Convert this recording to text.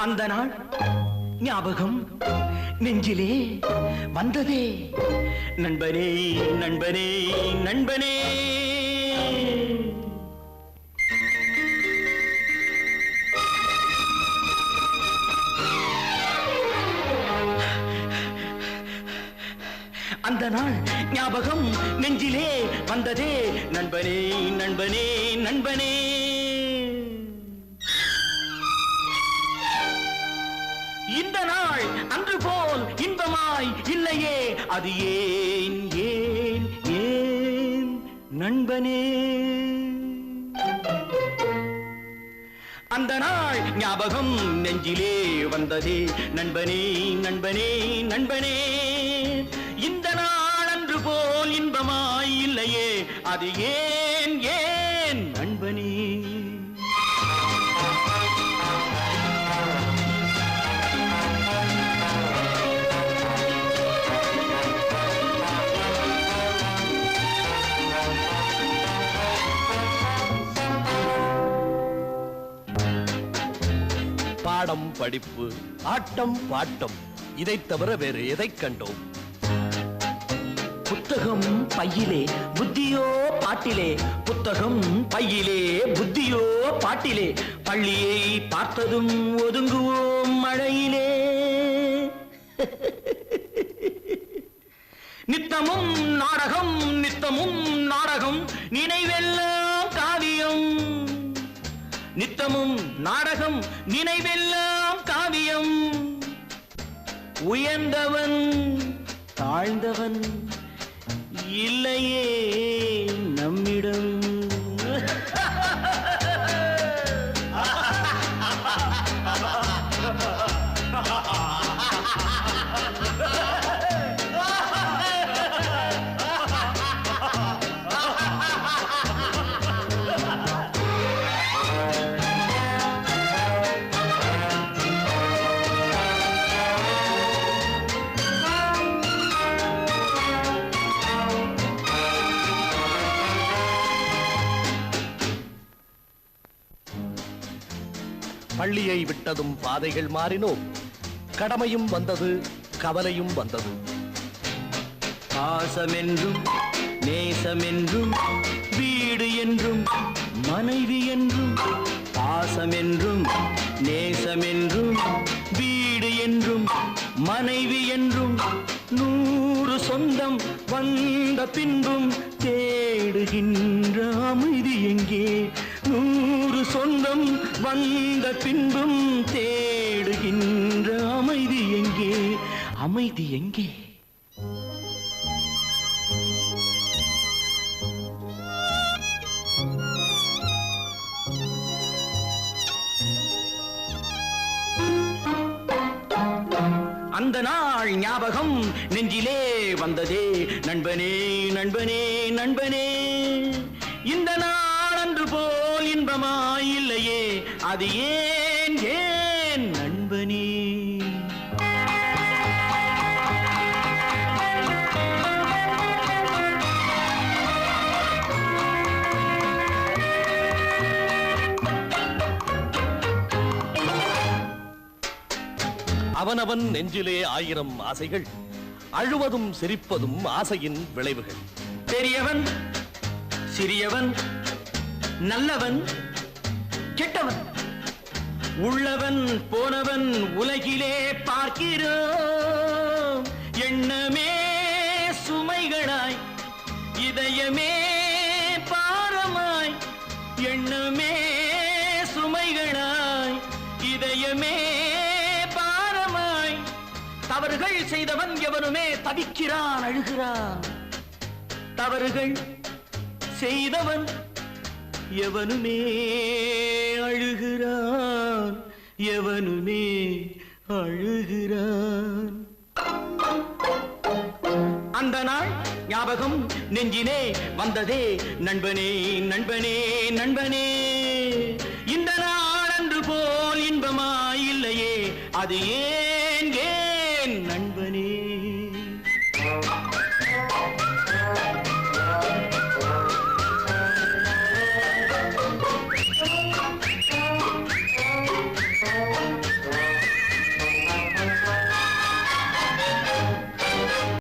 அந்த நாள் ஞாபகம் நெஞ்சிலே வந்ததே நண்பனே நண்பனே நண்பனே. அந்த நாள் ஞாபகம் நெஞ்சிலே வந்ததே நண்பனே நண்பனே நண்பனே. இந்த நாள் அன்று போல் இன்பமாய் இல்லையே, அது ஏன் ஏன் ஏன் நண்பனே. அந்த நாள் ஞாபகம் நெஞ்சிலே வந்ததே நண்பனே நண்பனே நண்பனே. இந்த நாள் அன்று போல் இன்பமாய் இல்லையே, அது ஏன் ஏன் நண்பனே. பாடம் படிப்பு ஆட்டம் பாட்டம் இதை தவிர வேறு எதை கண்டோம்? புத்தகம் பையிலே புத்தியோ பாட்டிலே, புத்தகம் பையிலே புத்தியோ பாட்டிலே. பள்ளியை பார்த்ததும் ஒதுங்குவோம் மழையிலே. நித்தமும் நாடகம் நித்தமும் நாடகம், நினைவெல்லாம் காவியம். நித்தமும் நாடகம் நினைவெல்லாம் காவியம். உயர்ந்தவன் தாழ்ந்தவன் இல்லையே நம்மிடம். பள்ளியை விட்டதும் பாதைகள் மாறினோம். கடமையும் வந்தது, கவலையும் வந்தது. பாசமென்றும் நேசமென்றும் வீடு என்றும் மனைவி என்றும். பாசமென்றும் நேசமென்றும் வீடு என்றும் மனைவி என்றும். 100 சொந்தம் வந்த பின்பும் தேடுகின்ற அமைதி எங்கே? 100 சொந்தம் வந்த பின்பும் தேடுகின்ற அமைதி எங்கே? அமைதி எங்கே? அந்த நாள் ஞாபகம் நெஞ்சிலே வந்ததே நண்பனே நண்பனே நண்பனே. இந்த நாள் அன்று போல் இன்பமாய் இல்லையே, அது ஏன் ஏன் நண்பனே. அவனவன் நெஞ்சிலே 1000 ஆசைகள், அழுவதும் சிரிப்பதும் ஆசையின் விளைவுகள். பெரியவன் சிறியவன் நல்லவன் கெட்டவன், உள்ளவன் போனவன் உலகிலே பார்க்கிறோம். எண்ணமே சுமைகளாய் இதயமே பாரமாய். எண்ணமே சுமைகளாய் இதயமே பாரமாய். தவறுகள் செய்தவன் எவனுமே தவிக்கிறான் அழுகிறான். தவறுகள் செய்தவன் எவனுமே அழுகிறான் எவனுமே அழுகிறான். அந்த நாள் ஞாபகம் நெஞ்சினே வந்ததே நண்பனே நண்பனே நண்பனே. இந்த நாள் அன்று போல் இன்பமாய் இல்லையே, அது ஏன் ஏன் நண்பனே.